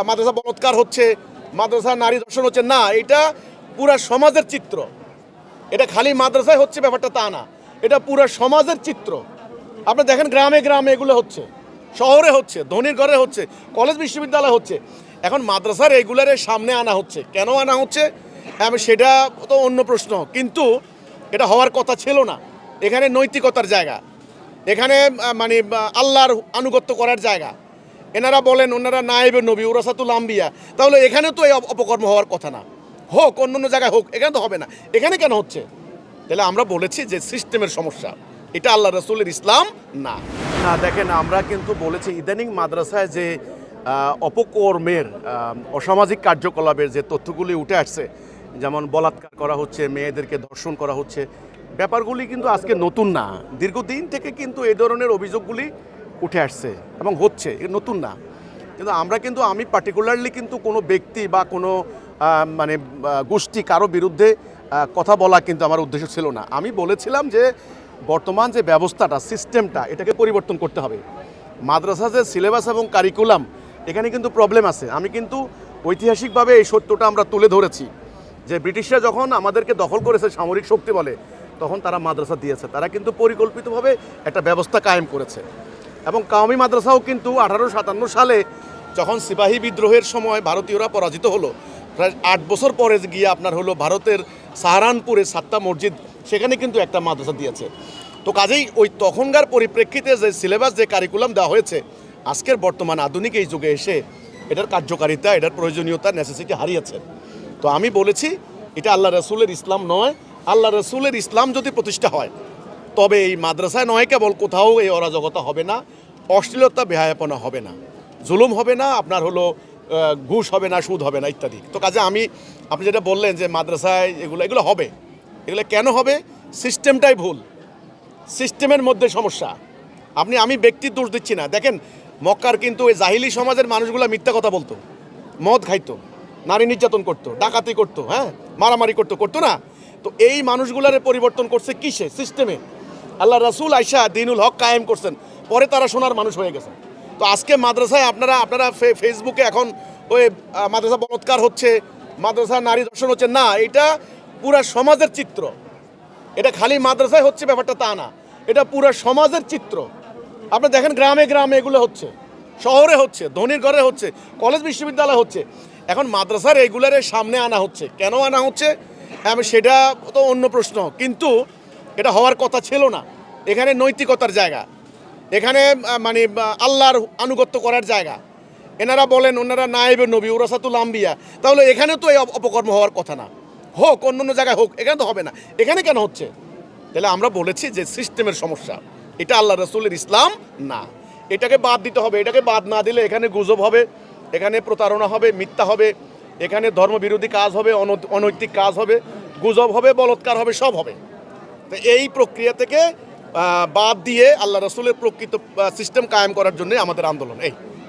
মাদ্রাসা বলৎকার হচ্ছে, মাদ্রাসা নারী ধর্ষণ হচ্ছে, না, এটা পুরা সমাজের চিত্র। এটা খালি মাদ্রাসায় হচ্ছে ব্যাপারটা তা না, এটা পুরা সমাজের চিত্র। আপনি দেখেন গ্রামে গ্রামে এগুলো হচ্ছে, শহরে হচ্ছে, ধনীর ঘরে হচ্ছে, কলেজ বিশ্ববিদ্যালয় হচ্ছে। এখন মাদ্রাসার এগুলার সামনে আনা হচ্ছে, কেন আনা হচ্ছে সেটা তো অন্য প্রশ্ন, কিন্তু এটা হওয়ার কথা ছিল না। এখানে নৈতিকতার জায়গা, এখানে মানে আল্লাহর আনুগত্য করার জায়গা। এনারা বলেন ওনারা নায়েবে নবী, ওরাসাতুল আম্বিয়া, তাহলে এখানে তো এই অপকর্ম হওয়ার কথা না। হোক অন্য অন্য জায়গায় হোক, এখানে তো হবে না, এখানে কেন হচ্ছে? তাহলে আমরা বলেছি যে সিস্টেমের সমস্যা, এটা আল্লাহ রসুলের ইসলাম না। না দেখেন, আমরা কিন্তু বলেছি ইদানিং মাদ্রাসায় যে অপকর্মের অসামাজিক কার্যকলাপের যে তথ্যগুলি উঠে আসছে, যেমন বলাৎকার করা হচ্ছে, মেয়েদেরকে ধর্ষণ করা হচ্ছে, ব্যাপারগুলি কিন্তু আজকে নতুন না। দীর্ঘদিন থেকে কিন্তু এই ধরনের অভিযোগগুলি উঠে আসছে এবং হচ্ছে, নতুন না। কিন্তু আমি পার্টিকুলারলি কিন্তু কোনো ব্যক্তি বা কোনো মানে গোষ্ঠী কারো বিরুদ্ধে কথা বলা কিন্তু আমার উদ্দেশ্য ছিল না। আমি বলেছিলাম যে বর্তমান যে ব্যবস্থাটা, সিস্টেমটা, এটাকে পরিবর্তন করতে হবে। মাদ্রাসা যে সিলেবাস এবং কারিকুলাম, এখানে কিন্তু প্রবলেম আছে। আমি কিন্তু ঐতিহাসিকভাবে এই সত্যটা আমরা তুলে ধরেছি যে ব্রিটিশরা যখন আমাদেরকে দখল করেছে সামরিক শক্তি বলে, তখন তারা মাদ্রাসা দিয়েছে, তারা কিন্তু পরিকল্পিতভাবে একটা ব্যবস্থা কায়েম করেছে। এবং কাওমি মাদ্রাসাও কিন্তু 1857 সালে যখন সিপাহী বিদ্রোহের সময় ভারতীয়রা পরাজিত হলো, প্রায় 8 বছর পরে গিয়ে আপনার হলো ভারতের সাহারানপুরে সাত্তা মসজিদ, সেখানে কিন্তু একটা মাদ্রাসা দিয়েছে। তো কাজেই ওই তখনকার পরিপ্রেক্ষিতে যে সিলেবাস, যে কারিকুলাম দেওয়া হয়েছে, আজকের বর্তমান আধুনিক এই যুগে এসে এটার কার্যকারিতা, এটার প্রয়োজনীয়তা, নেসেসিটি হারিয়েছে। তো আমি বলেছি এটা আল্লাহ রসুলের ইসলাম নয়। আল্লাহ রসুলের ইসলাম যদি প্রতিষ্ঠা হয়, তবে এই মাদ্রাসায় নয় কেবল, কোথাও এই অরাজকতা হবে না, অশ্লীলতা বেহায়াপনা হবে না, জুলুম হবে না, আপনার হলো ঘুষ হবে না, সুদ হবে না, ইত্যাদি। তো কাজে আপনি যেটা বললেন যে মাদ্রাসায় এগুলো হবে, এগুলো কেন হবে? সিস্টেমটাই ভুল, সিস্টেমের মধ্যে সমস্যা। আমি ব্যক্তির দোষ দিচ্ছি না। দেখেন মক্কার কিন্তু ওই জাহিলি সমাজের মানুষগুলো মিথ্যা কথা বলতো, মদ খাইতো, নারী নির্যাতন করতো, ডাকাতি করতো, হ্যাঁ, মারামারি করতো না? তো এই মানুষগুলারে পরিবর্তন করছে কিসে? সিস্টেমে। আল্লাহ রাসূল আইসা দ্বীনুল হক কায়েম করছেন, পরে তারা সোনার মানুষ হয়ে গেছে। তো আজকে মাদ্রাসায় আপনারা ফেসবুকে এখন ওই মাদ্রাসা বলৎকার হচ্ছে, মাদ্রাসা নারী ধর্ষণ হচ্ছে, না, এটা পুরা সমাজের চিত্র। এটা খালি মাদ্রাসায় হচ্ছে ব্যাপারটা তা না, এটা পুরা সমাজের চিত্র। আপনি দেখেন গ্রামে গ্রামে এগুলো হচ্ছে, শহরে হচ্ছে, ধনীর ঘরে হচ্ছে, কলেজ বিশ্ববিদ্যালয় হচ্ছে। এখন মাদ্রাসার এগুলার সামনে আনা হচ্ছে, কেন আনা হচ্ছে সেটা তো অন্য প্রশ্ন, কিন্তু এটা হওয়ার কথা ছিল না। এখানে নৈতিকতার জায়গা, এখানে মানে আল্লাহর আনুগত্য করার জায়গা। এনারা বলেন ওনারা নায়েবে নবী, ওরাসাতুল আম্বিয়া, তাহলে এখানে তো এই অপকর্ম হওয়ার কথা না। হোক অন্য অন্য জায়গায় হোক, এখানে তো হবে না, এখানে কেন হচ্ছে? তাহলে আমরা বলেছি যে সিস্টেমের সমস্যা, এটা আল্লাহ রসুলের ইসলাম না। এটাকে বাদ দিতে হবে। এটাকে বাদ না দিলে এখানে গুজব হবে, এখানে প্রতারণা হবে, মিথ্যা হবে, এখানে ধর্মবিরোধী কাজ হবে, অনৈতিক কাজ হবে, গুজব হবে, বলৎকার হবে, সব হবে। তো এই প্রক্রিয়া থেকে বাদ দিয়ে আল্লাহ রসুলের প্রকৃত সিস্টেম কায়েম করার জন্য আমাদের আন্দোলন। এই